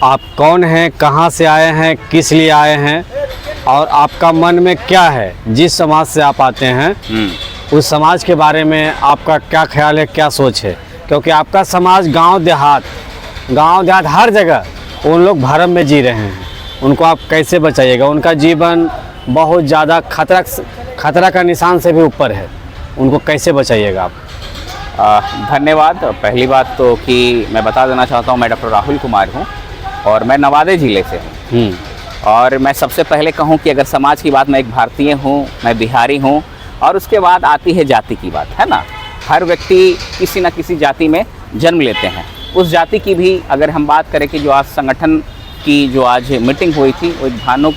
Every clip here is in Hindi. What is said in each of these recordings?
आप कौन हैं, कहाँ से आए हैं, किस लिए आए हैं और आपका मन में क्या है, जिस समाज से आप आते हैं उस समाज के बारे में आपका क्या ख्याल है, क्या सोच है। क्योंकि आपका समाज गांव देहात हर जगह उन लोग भरम में जी रहे हैं, उनको आप कैसे बचाइएगा। उनका जीवन बहुत ज़्यादा खतरा का निशान से भी ऊपर है, उनको कैसे बचाइएगा आप। धन्यवाद। पहली बात तो कि मैं बता देना चाहता हूँ, मैं डॉक्टर राहुल कुमार हूँ और मैं नवादे ज़िले से हूँ। और मैं सबसे पहले कहूँ कि अगर समाज की बात, मैं एक भारतीय हूँ, मैं बिहारी हूँ और उसके बाद आती है जाति की बात, है ना। हर व्यक्ति किसी न किसी जाति में जन्म लेते हैं। उस जाति की भी अगर हम बात करें कि जो आज संगठन की जो आज मीटिंग हुई थी, वो धानुक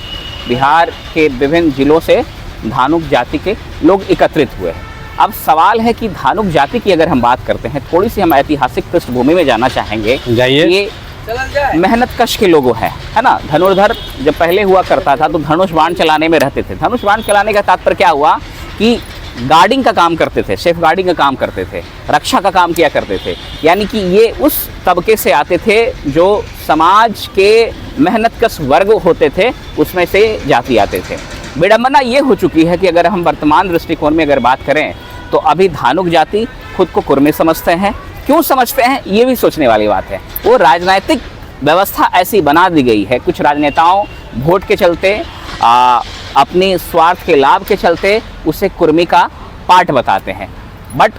बिहार के विभिन्न ज़िलों से धानुक जाति के लोग एकत्रित हुए हैं। अब सवाल है कि धानुक जाति की अगर हम बात करते हैं, थोड़ी सी हम ऐतिहासिक पृष्ठभूमि में जाना चाहेंगे। ये मेहनत कश के लोगों है ना। धनुर्धर जब पहले हुआ करता था तो धनुष बाण चलाने में रहते थे। धनुष बाण चलाने का तात्पर्य क्या हुआ कि गार्डिंग का काम करते थे, सेफ गार्डिंग का काम करते थे, रक्षा का काम किया करते थे। यानी कि ये उस तबके से आते थे जो समाज के मेहनतकश वर्ग होते थे, उसमें से जाति आते थे। विडंबना ये हो चुकी है कि अगर हम वर्तमान दृष्टिकोण में अगर बात करें तो अभी धानुक जाति खुद को कुर्मी समझते हैं। क्यों समझते हैं, ये भी सोचने वाली बात है। वो राजनीतिक व्यवस्था ऐसी बना दी गई है, कुछ राजनेताओं वोट के चलते, अपनी स्वार्थ के लाभ के चलते उसे कुर्मी का पार्ट बताते हैं।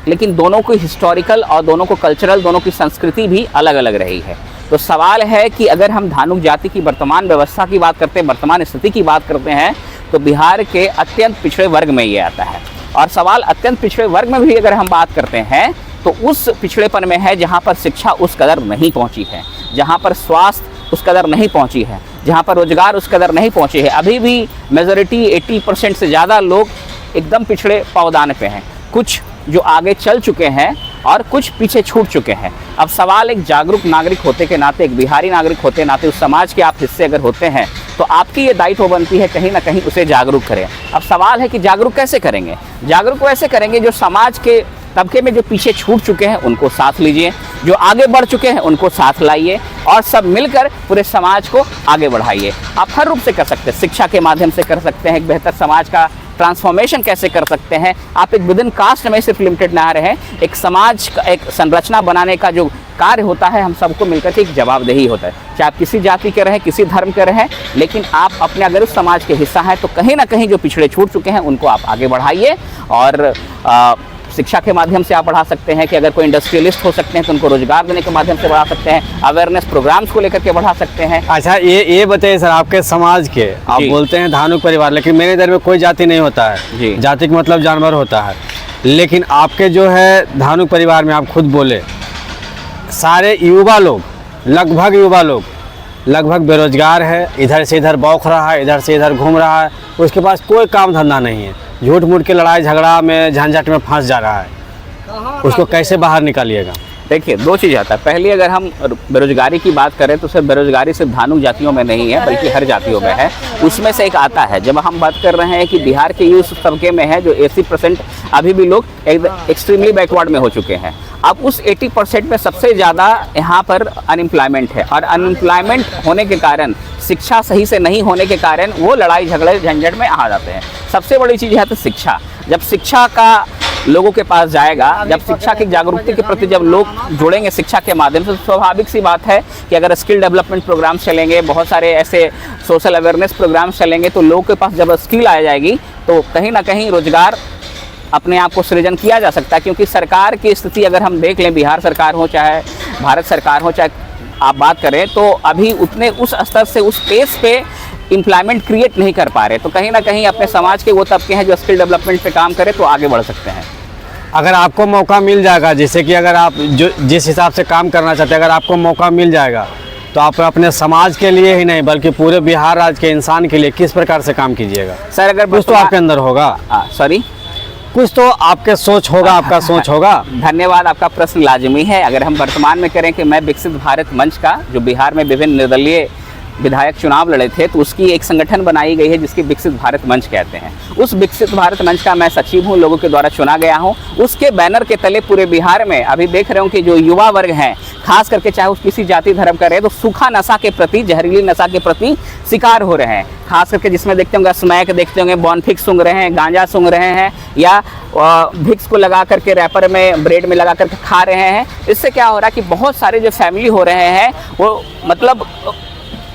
लेकिन दोनों को हिस्टोरिकल और दोनों को कल्चरल, दोनों की संस्कृति भी अलग अलग रही है। तो सवाल है कि अगर हम धानुक जाति की वर्तमान व्यवस्था की बात करते हैं, वर्तमान स्थिति की बात करते हैं, तो बिहार के अत्यंत पिछड़े वर्ग में ये आता है। और सवाल अत्यंत पिछड़े वर्ग में भी अगर हम बात करते हैं तो उस पिछड़ेपन में है जहाँ पर शिक्षा उस कदर नहीं पहुँची है, जहाँ पर स्वास्थ्य उस कदर नहीं पहुँची है, जहाँ पर रोजगार उस कदर नहीं पहुँचे है। अभी भी मेजॉरिटी 80% से ज़्यादा लोग एकदम पिछड़े पावदान पे हैं। कुछ जो आगे चल चुके हैं और कुछ पीछे छूट चुके हैं। अब सवाल एक जागरूक नागरिक होते के नाते, एक बिहारी नागरिक होते नाते, उस समाज के आप हिस्से अगर होते हैं तो आपकी ये दायित्व बनती है कहीं ना कहीं उसे जागरूक करें। अब सवाल है कि जागरूक कैसे करेंगे। जागरूक वैसे करेंगे जो समाज के तबके में जो पीछे छूट चुके हैं उनको साथ लीजिए, जो आगे बढ़ चुके हैं उनको साथ लाइए और सब मिलकर पूरे समाज को आगे बढ़ाइए। आप हर रूप से कर सकते हैं, शिक्षा के माध्यम से कर सकते हैं, एक बेहतर समाज का ट्रांसफॉर्मेशन कैसे कर सकते हैं। आप एक विद इन कास्ट में सिर्फ लिमिटेड ना रहे, एक समाज का एक संरचना बनाने का जो कार्य होता है, हम सबको मिलकर के एक जवाबदेही होता है। चाहे आप किसी जाति के रहें, किसी धर्म के रहें, लेकिन आप अपने अगर उस समाज के हिस्सा हैं तो कहीं ना कहीं जो पिछड़े छूट चुके हैं उनको आप आगे बढ़ाइए। और शिक्षा के माध्यम से आप बढ़ा सकते हैं कि अगर कोई इंडस्ट्रियलिस्ट हो सकते हैं तो उनको रोजगार देने के माध्यम से बढ़ा सकते हैं, अवेयरनेस प्रोग्राम्स को लेकर के बढ़ा सकते हैं। अच्छा, ये बताइए सर, आपके समाज के आप बोलते हैं धानुक परिवार, लेकिन मेरे इधर में कोई जाति नहीं होता है जी। जाति का मतलब जानवर होता है। लेकिन आपके जो है धानुक परिवार में, आप खुद बोले, सारे युवा लोग, लगभग युवा लोग लगभग बेरोजगार है, इधर से इधर बौख रहा है, इधर से इधर घूम रहा है, उसके पास कोई काम धंधा नहीं है, झूठ मूठ के लड़ाई झगड़ा में झंझट में फंस जा रहा है। उसको कैसे बाहर निकालिएगा। देखिए, दो चीज़ आता है। पहली, अगर हम बेरोजगारी की बात करें तो सिर्फ बेरोजगारी सिर्फ धानुक जातियों में नहीं है, बल्कि हर जातियों में है। उसमें से एक आता है, जब हम बात कर रहे हैं कि बिहार के यूथ तबके में है जो 80% अभी भी लोग एक्सट्रीमली बैकवर्ड में हो चुके हैं। अब उस 80% में सबसे ज़्यादा यहाँ पर अनएम्प्लॉयमेंट है और अनएम्प्लॉयमेंट होने के कारण, शिक्षा सही से नहीं होने के कारण वो लड़ाई झगड़े झंझट में आ जाते हैं। सबसे बड़ी चीज़ है तो शिक्षा। जब शिक्षा का लोगों के पास जाएगा, जब शिक्षा की जागरूकता के प्रति जब लोग जुड़ेंगे शिक्षा के माध्यम से, तो स्वाभाविक सी बात है कि अगर स्किल डेवलपमेंट प्रोग्राम्स चलेंगे, बहुत सारे ऐसे सोशल अवेयरनेस प्रोग्राम्स चलेंगे, तो लोगों के पास जब स्किल आ जाएगी तो कहीं ना कहीं रोजगार अपने आप को सृजन किया जा सकता है। क्योंकि सरकार की स्थिति अगर हम देख लें, बिहार सरकार हो चाहे भारत सरकार हो, चाहे आप बात करें, तो अभी उतने उस स्तर से, उस पेस पे एम्प्लॉयमेंट क्रिएट नहीं कर पा रहे। तो कहीं ना कहीं अपने समाज के वो तबके हैं जो स्किल डेवलपमेंट पे काम करें तो आगे बढ़ सकते हैं। अगर आपको मौका मिल जाएगा, जैसे कि अगर आप जो जिस हिसाब से काम करना चाहते हैं, अगर आपको मौका मिल जाएगा तो आप अपने समाज के लिए ही नहीं बल्कि पूरे बिहार राज्य के इंसान के लिए किस प्रकार से काम कीजिएगा। सर, अगर कुछ तो आपके अंदर होगा, सॉरी, कुछ तो आपके सोच होगा, आपका सोच होगा। धन्यवाद, आपका प्रश्न लाजमी है। अगर हम वर्तमान में करें कि मैं विकसित भारत मंच का, जो बिहार में विभिन्न निर्दलीय विधायक चुनाव लड़े थे तो उसकी एक संगठन बनाई गई है जिसकी विकसित भारत मंच कहते हैं। उस विकसित भारत मंच का मैं सचिव हूँ, लोगों के द्वारा चुना गया हूँ। उसके बैनर के तले पूरे बिहार में अभी देख रहे हो कि जो युवा वर्ग हैं, खास करके चाहे उस किसी जाति धर्म का रहे, तो सूखा नशा के प्रति, जहरीली नशा के प्रति शिकार हो रहे हैं। खास करके जिसमें देखते होंगे स्मैक, देखते होंगे बॉनफिक्स सूंघ रहे हैं, गांजा सूंघ रहे हैं, या भिक्स को लगा करके रैपर में ब्रेड में लगा करके खा रहे हैं। इससे क्या हो रहा है कि बहुत सारे जो फैमिली हो रहे हैं वो मतलब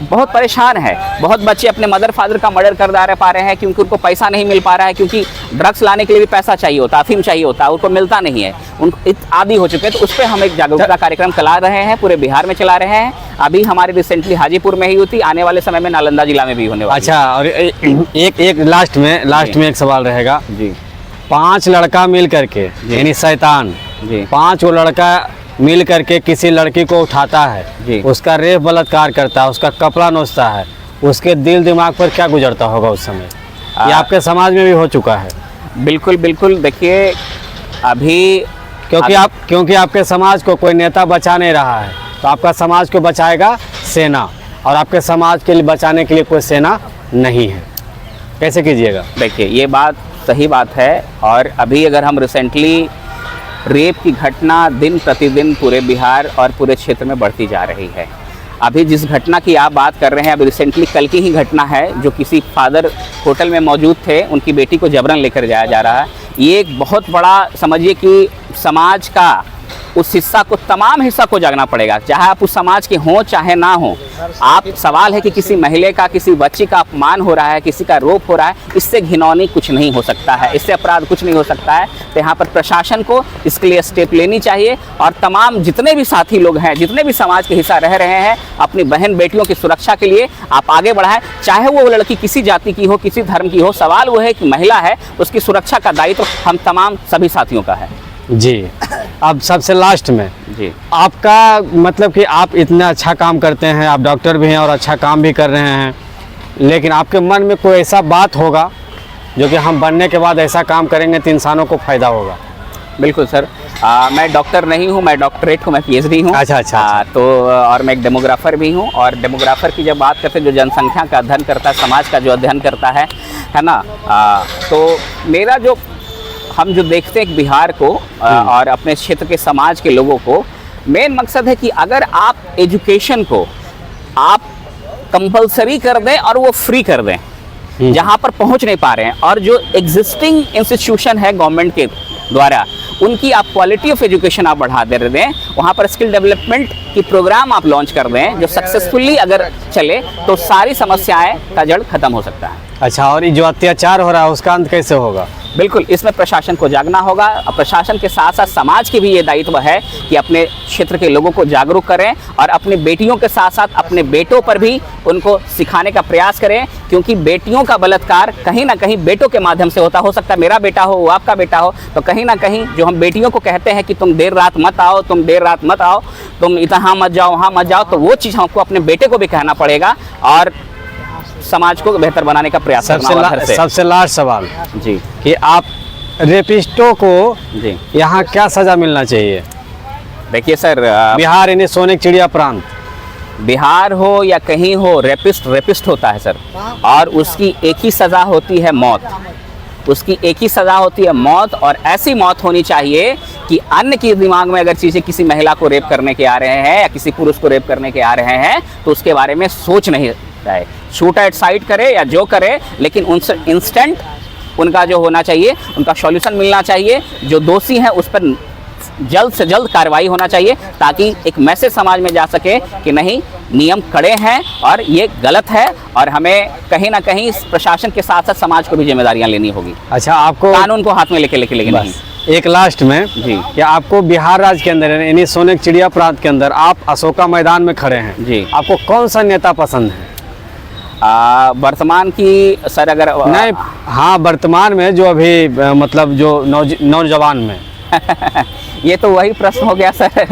बहुत परेशान है। बहुत बच्चे अपने मदर फादर का मर्डर कर पा रहे हैं क्योंकि उनको पैसा नहीं मिल पा रहा है, क्योंकि ड्रग्स लाने के लिए भी पैसा चाहिए होता है, अफीम चाहिए होता है, उनको मिलता नहीं है, उनको आदी हो चुके हैं। तो उस पर हम एक जागरूकता कार्यक्रम चला रहे हैं, पूरे बिहार में चला रहे हैं। अभी हमारे रिसेंटली हाजीपुर में ही हुई थी, आने वाले समय में नालंदा जिला में भी होने वाली। अच्छा, और एक लास्ट में एक सवाल रहेगा जी। 5 लड़का मिल करके, यानी शैतान जी, 5 वो लड़का मिल करके किसी लड़की को उठाता है जी, उसका रेप बलात्कार करता है, उसका कपड़ा नोचता है, उसके दिल दिमाग पर क्या गुजरता होगा उस समय? ये आपके समाज में भी हो चुका है। बिल्कुल बिल्कुल। देखिए अभी क्योंकि आपके समाज को कोई नेता बचा नहीं रहा है, तो आपका समाज को बचाएगा सेना, और आपके समाज के लिए बचाने के लिए कोई सेना नहीं है। कैसे कीजिएगा? देखिए ये बात सही बात है। और अभी अगर हम रिसेंटली रेप की घटना दिन प्रतिदिन पूरे बिहार और पूरे क्षेत्र में बढ़ती जा रही है। अभी जिस घटना की आप बात कर रहे हैं, अभी रिसेंटली कल की ही घटना है, जो किसी फादर होटल में मौजूद थे, उनकी बेटी को जबरन लेकर जाया जा रहा है। ये एक बहुत बड़ा, समझिए कि समाज का उस हिस्सा को, तमाम हिस्सा को जागना पड़ेगा, चाहे आप उस समाज के हों चाहे ना हो। आप सवाल है कि किसी महिला का, किसी बच्ची का अपमान हो रहा है, किसी का रोप हो रहा है, इससे घिनौनी कुछ नहीं हो सकता है, इससे अपराध कुछ नहीं हो सकता है। तो यहाँ पर प्रशासन को इसके लिए स्टेप लेनी चाहिए, और तमाम जितने भी साथी लोग हैं, जितने भी समाज के हिस्सा रह रहे हैं, अपनी बहन बेटियों की सुरक्षा के लिए आप आगे बढ़ाएं। चाहे वो लड़की किसी जाति की हो, किसी धर्म की हो, सवाल वो है कि महिला है, उसकी सुरक्षा का दायित्व हम तमाम सभी साथियों का है। जी, अब सबसे लास्ट में जी, आपका मतलब कि आप इतना अच्छा काम करते हैं, आप डॉक्टर भी हैं और अच्छा काम भी कर रहे हैं, लेकिन आपके मन में कोई ऐसा बात होगा जो कि हम बनने के बाद ऐसा काम करेंगे तो इंसानों को फ़ायदा होगा? बिल्कुल सर। मैं डॉक्टर नहीं हूँ, मैं डॉक्टरेट हूँ, मैं PhD हूँ। अच्छा। तो और मैं एक डेमोग्राफर भी हूँ। और डेमोग्राफर की जब बात करते हैं, जो जनसंख्या का अध्ययन करता है, समाज का जो अध्ययन करता है ना, तो मेरा जो, हम जो देखते हैं बिहार को और अपने क्षेत्र के समाज के लोगों को, मेन मकसद है कि अगर आप एजुकेशन को आप कंपलसरी कर दें और वो फ्री कर दें, जहाँ पर पहुँच नहीं पा रहे हैं, और जो एग्जिस्टिंग इंस्टीट्यूशन है गवर्नमेंट के द्वारा, उनकी आप क्वालिटी ऑफ एजुकेशन आप बढ़ा दे दें, वहाँ पर स्किल डेवलपमेंट की प्रोग्राम आप लॉन्च कर दें, जो सक्सेसफुली अगर चले तो सारी समस्याएं का जड़ खत्म हो सकता है। अच्छा, और ये जो अत्याचार हो रहा है उसका अंत कैसे होगा? बिल्कुल, इसमें प्रशासन को जागना होगा। प्रशासन के साथ साथ समाज की भी ये दायित्व है कि अपने क्षेत्र के लोगों को जागरूक करें, और अपनी बेटियों के साथ साथ अपने बेटों पर भी उनको सिखाने का प्रयास करें, क्योंकि बेटियों का बलात्कार कहीं ना कहीं बेटों के माध्यम से होता। हो सकता है मेरा बेटा हो, वो आपका बेटा हो, तो कहीं ना कहीं जो हम बेटियों को कहते हैं कि तुम देर रात मत आओ, तुम देर रात मत आओ, तुम यहाँ मत जाओ, वहाँ मत जाओ, तो वो चीज़ हमको अपने बेटे को भी कहना पड़ेगा और समाज को बेहतर बनाने का प्रयास करना है। सबसे लास्ट सवाल जी, कि आप रेपिस्टों को जी यहाँ क्या सजा मिलना चाहिए? देखिए सर, बिहार यानी सोने की चिड़िया प्रांत, बिहार हो या कहीं हो, रेपिस्ट होता है सर, और उसकी एक ही सज़ा होती है मौत। उसकी एक ही सज़ा होती है मौत, और ऐसी मौत होनी चाहिए कि अन्य के दिमाग में अगर चीज़ें, किसी महिला को रेप करने के आ रहे हैं या किसी पुरुष को रेप करने के आ रहे हैं, तो उसके बारे में सोच नहीं जाए, शूट एट साइट करे या जो करे, लेकिन उनसे इंस्टेंट उनका जो होना चाहिए, उनका सॉल्यूशन मिलना चाहिए। जो दोषी हैं उस पर जल्द से जल्द कार्रवाई होना चाहिए, ताकि एक मैसेज समाज में जा सके कि नहीं, नियम कड़े हैं और ये गलत है, और हमें कहीं ना कहीं प्रशासन के साथ साथ समाज को भी जिम्मेदारियां लेनी होगी। अच्छा, आपको कानून को हाथ में लेके लेकिन नहीं। एक लास्ट में जी, क्या आपको बिहार राज्य के अंदर यानी सोने की चिड़िया प्रांत के अंदर आप अशोका मैदान में खड़े हैं जी, आपको कौन सा नेता पसंद है? वर्तमान की सर, अगर नहीं, हाँ, वर्तमान में जो अभी मतलब जो नौजवान में ये तो वही प्रश्न हो गया सर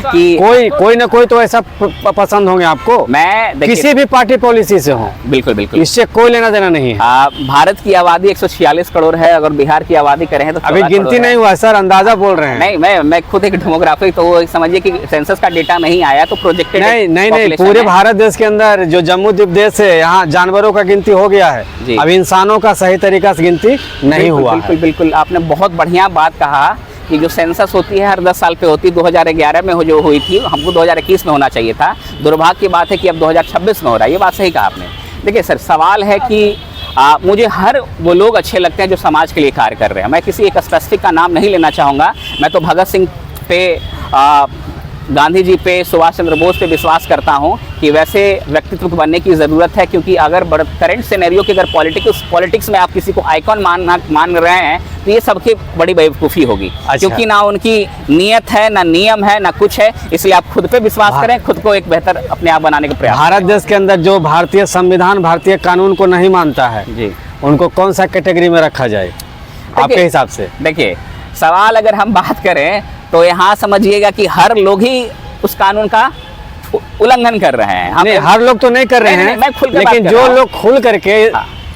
कि कोई ना कोई तो ऐसा पसंद होंगे आपको, मैं किसी भी पार्टी पॉलिसी से हो। बिल्कुल बिल्कुल, इससे कोई लेना देना नहीं है। भारत की आबादी 146 करोड़ है, अगर बिहार की आबादी करें तो अभी गिनती नहीं हुआ सर, अंदाजा बोल रहे हैं। नहीं, मैं खुद एक डेमोग्राफी, तो वो समझिए कि सेंसस का डेटा नहीं आया तो प्रोजेक्टेड नहीं, पूरे भारत देश के अंदर जो जम्मू द्वीप देश है, यहाँ जानवरों का गिनती हो गया है, अब इंसानों का सही तरीका से गिनती नहीं हुआ। बिल्कुल, आपने बहुत बढ़िया बात कहा कि जो सेंसस होती है हर 10 साल पे होती है। 2011 में जो हुई थी, हमको 2021 में होना चाहिए था। दुर्भाग्य की बात है कि अब 2026 में हो रहा है। ये बात सही कहा आपने। देखिए सर, सवाल है कि मुझे हर वो लोग अच्छे लगते हैं जो समाज के लिए कार्य कर रहे हैं। मैं किसी एक स्पेसिफिक का नाम नहीं लेना चाहूँगा। मैं तो भगत सिंह पे, गांधी जी पे, सुभाष चंद्र बोस पे विश्वास करता हूं कि वैसे व्यक्तित्व बनने की ज़रूरत है, क्योंकि अगर करंट सिनेरियो की अगर पॉलिटिक्स में आप किसी को आइकॉन मान रहे हैं तो ये सबकी बड़ी बेवकूफ़ी होगी। अच्छा। क्योंकि ना उनकी नीयत है, ना नियम है, ना कुछ है। इसलिए आप खुद पे विश्वास करें, खुद को एक बेहतर अपने आप बनाने का प्रयास। भारत देश के अंदर जो भारतीय संविधान, भारतीय कानून को नहीं मानता है जी, उनको कौन सा कैटेगरी में रखा जाए आपके हिसाब से? देखिए, सवाल अगर हम बात करें तो यहाँ समझिएगा कि हर लोग ही उस कानून का उल्लंघन कर रहे हैं। नहीं, हर लोग तो नहीं कर रहे हैं, लेकिन जो लोग खुल करके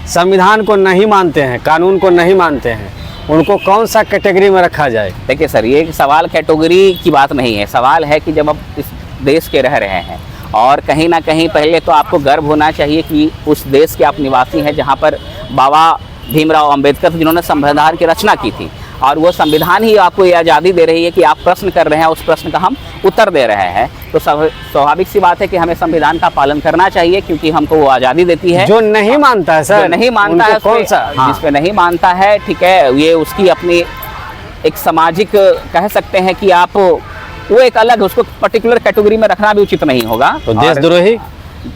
संविधान को नहीं मानते हैं, कानून को नहीं मानते हैं, उनको कौन सा कैटेगरी में रखा जाए? देखिए सर, ये सवाल कैटेगरी की बात नहीं है। सवाल है कि जब आप इस देश के रह रहे हैं और कहीं ना कहीं पहले तो आपको गर्व होना चाहिए कि उस देश के आप निवासी हैं जहाँ पर बाबा भीमराव अंबेडकर जिन्होंने संविधान की रचना की थी, और वो संविधान ही आपको ये आज़ादी दे रही है कि आप प्रश्न कर रहे हैं, उस प्रश्न का हम उत्तर दे रहे हैं। तो स्वाभाविक सी बात है कि हमें संविधान का पालन करना चाहिए, क्योंकि हमको वो आज़ादी देती है। जो नहीं मानता है सर, जो नहीं मानता है, कौन सा? जिस पे नहीं मानता है, ठीक है, ये उसकी अपनी एक सामाजिक कह सकते हैं कि आप वो एक अलग, उसको पर्टिकुलर कैटेगरी में रखना भी उचित नहीं होगा। तो देशद्रोही,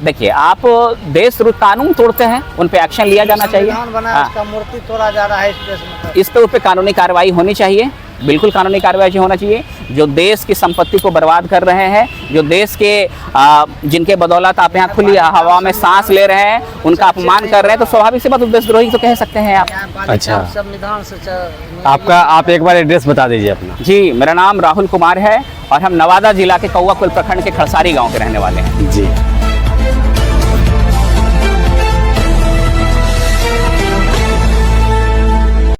देखिए, आप देश कानून तोड़ते हैं, उन पे एक्शन लिया जाना चाहिए। उसका मूर्ति तोड़ा जा रहा है इस देश में, इस पे कानूनी कार्रवाई होनी चाहिए। बिल्कुल कानूनी कार्रवाई होना चाहिए। जो देश की संपत्ति को बर्बाद कर रहे हैं, जो देश के जिनके बदौलत आप यहाँ खुली हवा में सांस ले रहे हैं, उनका अपमान कर रहे हैं, तो स्वाभाविक सी बात देशद्रोही तो कह सकते हैं आप। अच्छा, संविधान से आप एक बार एड्रेस बता दीजिए अपना। जी, मेरा नाम राहुल कुमार है और हम नवादा जिला के कौवा कुल प्रखंड के खड़सारी गाँव के रहने वाले हैं। जी।